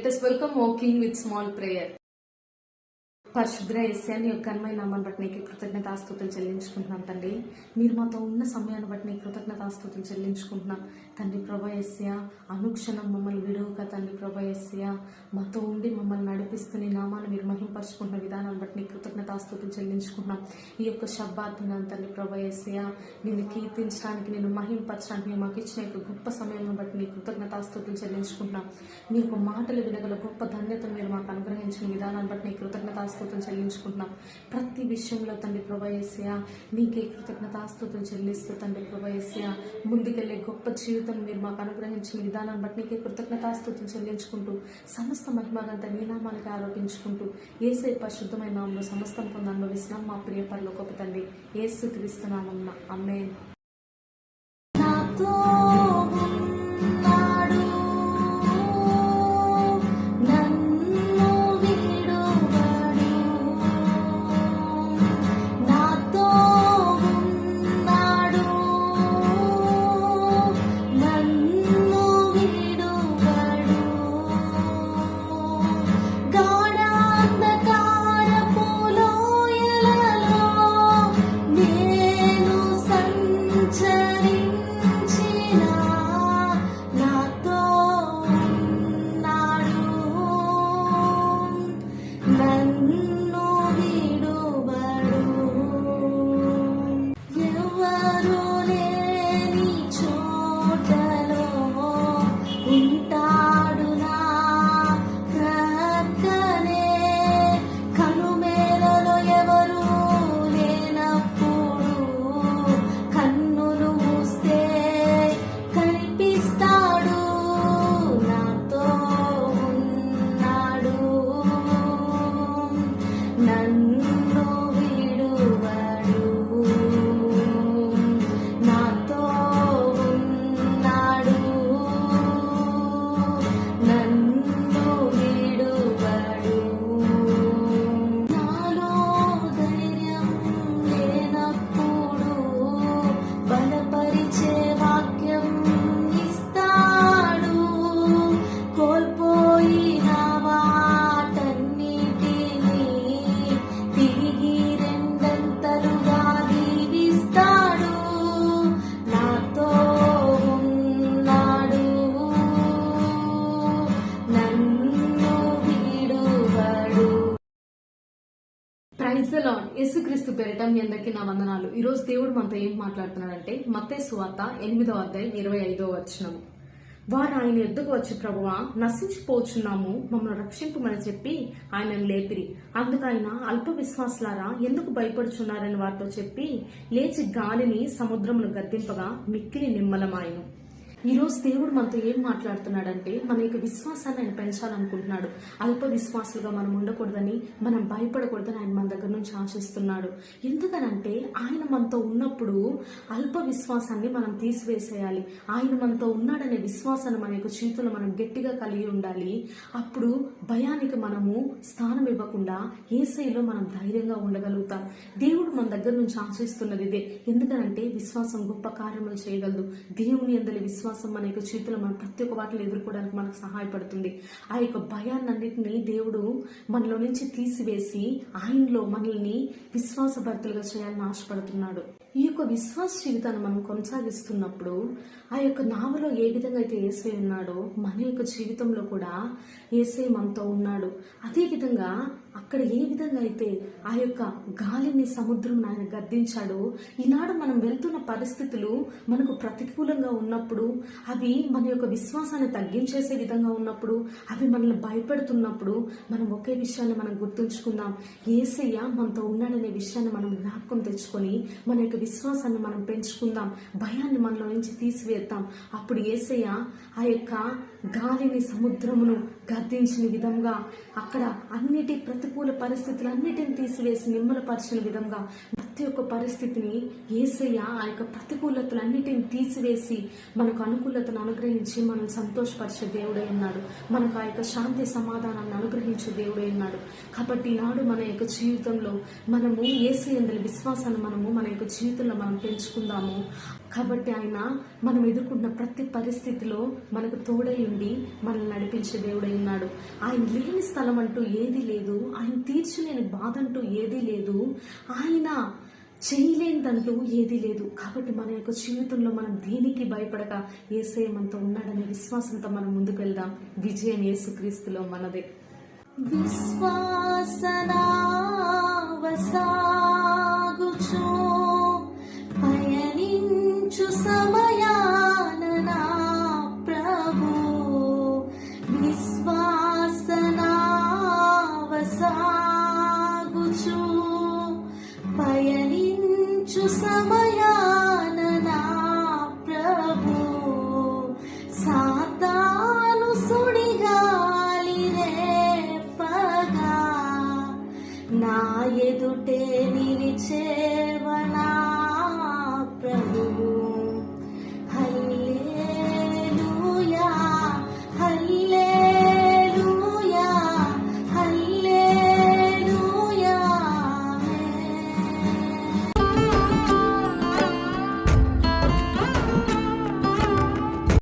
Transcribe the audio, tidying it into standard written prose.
Let us welcome walking with small prayer. పరిశుద్ర యేసయ్య యొక్క ఘనమైన నామాన్ని బట్టి నీకు కృతజ్ఞతాస్తుతులు చెల్లించుకుంటున్నాం తండ్రి. మీరు మాతో ఉన్న సమయాన్ని బట్టి నీకు కృతజ్ఞతాస్తుతులు చెల్లించుకుంటున్నాం తండ్రి. ప్రభా యేసయ్య అనుక్షణం మమ్మల్ని విడువక తండ్రి ప్రభా యేసయ్య మాతో ఉండి మమ్మల్ని నడిపిస్తూ నీ నామాన్ని మీరు మహింపరుచుకుంటున్న విధానాన్ని బట్టి నీకు కృతజ్ఞతాస్తుతులు చెల్లించుకుంటున్నాం. ఈ యొక్క శబ్బాత్ దినాన్ని తండ్రి ప్రభా యేసయ్య నిన్ను కీర్తించడానికి నిన్ను మహింపరచడానికి మేము మాకు ఇచ్చిన యొక్క గొప్ప సమయాన్ని బట్టి నీకు కృతజ్ఞతాస్తుతులు చెల్లించుకుంటున్నాం. నీ యొక్క మాటలు వినగల గొప్ప ధన్యతను మీరు మాకు అనుగ్రహించిన విధానాన్ని బట్టి నీకు కృతజ్ఞతాస్తుతులు చెల్లించుకుంటున్నాం. ప్రతి విషయంలో తండ్రి ప్రభా యేసయ్య నీకే కృతజ్ఞతాస్తుతులు చెల్లిస్తూ తండ్రి ప్రభా యేసయ్య ముందుకెళ్లే గొప్ప జీవితం మీరు మాకు అనుగ్రహించిన విధానాన్ని బట్టి నీకే కృతజ్ఞతాస్తుతులు చెల్లించుకుంటూ సమస్త మహిమగంతా నీ నామానికి ఆరోపించుకుంటూ యేసయ్య పరిశుద్ధమైన నామములో సమస్తం పొంది అనుభవిస్తున్నాం మా ప్రియ పరలోకపు తండ్రి యేసు క్రీస్తు నామమున ఆమేన్. యేసుక్రీస్తు పేరిట మీ అందరికీ నా వందనాలు. ఈ రోజు దేవుడు మనతో ఏం మాట్లాడుతున్నాడంటే మత్తయి సువార్త 8వ అధ్యాయం 25వ వచనం. వారు ఆయన ఎద్దుకు వచ్చి ప్రభువా నశించిపోచున్నాము మమ్మల్ని రక్షింపమని చెప్పి ఆయనను లేపిరి. అందుకు ఆయన అల్ప విశ్వాసులారా ఎందుకు భయపడుచున్నారని వారితో చెప్పి లేచి గాలిని సముద్రమును గద్దింపగా మిక్కిలి నిమ్మలమాయను. ఈ రోజు దేవుడు మనతో ఏం మాట్లాడుతున్నాడంటే మన యొక్క విశ్వాసాన్ని ఆయన పెంచాలనుకుంటున్నాడు. అల్ప విశ్వాసులుగా మనం ఉండకూడదని, మనం భయపడకూడదని ఆయన మన దగ్గర నుంచి ఆశిస్తున్నాడు. ఎందుకనంటే ఆయన మనతో ఉన్నప్పుడు అల్ప విశ్వాసాన్ని మనం తీసివేసేయాలి. ఆయన మనతో ఉన్నాడనే విశ్వాసాన్ని మన యొక్క జీవితంలో మనం గట్టిగా కలిగి ఉండాలి. అప్పుడు భయానికి మనము స్థానం ఇవ్వకుండా యేసయ్యలో మనం ధైర్యంగా ఉండగలుగుతాం. దేవుడు మన దగ్గర నుంచి ఆశిస్తున్నది ఇదే. ఎందుకనంటే విశ్వాసం గొప్ప కార్యములు చేయగలదు. దేవుని యందలి విశ్వాసం మన యొక్క జీవితంలో మనం ప్రతి ఒక్క వాటిని ఎదుర్కోవడానికి మనకు సహాయపడుతుంది. ఆ యొక్క భయాన్నింటినీ దేవుడు మనలో నుంచి తీసివేసి ఆయనలో మనల్ని విశ్వాసభరితులుగా చేయాలని ఆశపడుతున్నాడు. ఈ యొక్క విశ్వాస జీవితాన్ని మనం కొనసాగిస్తున్నప్పుడు ఆ యొక్క నావలో ఏ విధంగా అయితే యేసయ్య ఉన్నాడో మన యొక్క జీవితంలో కూడా యేసయ్య మనతో ఉన్నాడు. అదే విధంగా అక్కడ ఏ విధంగా అయితే ఆ యొక్క గాలిని సముద్రం ఆయన గద్దించాడో ఈనాడు మనం వెళ్తున్న పరిస్థితులు మనకు ప్రతికూలంగా ఉన్నప్పుడు, అవి మన యొక్క విశ్వాసాన్ని తగ్గించేసే విధంగా ఉన్నప్పుడు, అవి మనల్ని భయపెడుతున్నప్పుడు మనం ఒకే విషయాన్ని మనం గుర్తుంచుకుందాం. యేసయ్య మనతో ఉన్నాడనే విషయాన్ని మనం జ్ఞాపకం తెచ్చుకొని మన యొక్క విశ్వాసాన్ని మనం పెంచుకుందాం. భయాన్ని మనలో నుంచి తీసివేద్దాం. అప్పుడు యేసయ్య ఆ యొక్క గాలిని సముద్రమును గద్దించిన విధంగా, అక్కడ అన్నిటి ప్రతికూల పరిస్థితులన్నిటిని తీసివేసి నిమ్మలపరిచిన విధంగా ప్రతి ఒక్క పరిస్థితిని యేసయ్య ఆ యొక్క ప్రతికూలతలన్నిటిని తీసివేసి మనకు అనుకూలతను అనుగ్రహించి మనం సంతోషపరిచే దేవుడై ఉన్నాడు. మనకు ఆ యొక్క శాంతి సమాధానాన్ని అనుగ్రహించే దేవుడై ఉన్నాడు. కాబట్టి ఈనాడు మన యొక్క జీవితంలో మనము యేసయ్య యందలి విశ్వాసాన్ని మనము మన యొక్క జీవితంలో మనం పెంచుకుందాము. కాబట్టి ఆయన మనం ఎదుర్కొన్న ప్రతి పరిస్థితిలో మనకు తోడై ఉండి మనల్ని నడిపించే దేవుడై ఉన్నాడు. ఆయన లేని స్థలం అంటూ ఏదీ లేదు, ఆయన తీర్చలేని బాధ అంటూ ఏదీ లేదు, ఆయన చేయలేనిదంటూ ఏదీ లేదు. కాబట్టి మన యొక్క జీవితంలో మనం దేనికి భయపడక యేసయ్య మనతో ఉన్నాడనే విశ్వాసంతో మనం ముందుకు వెళ్దాం. విజయం యేసుక్రీస్తులో మనదే. విశ్వాసనావసాగుచు పయనించు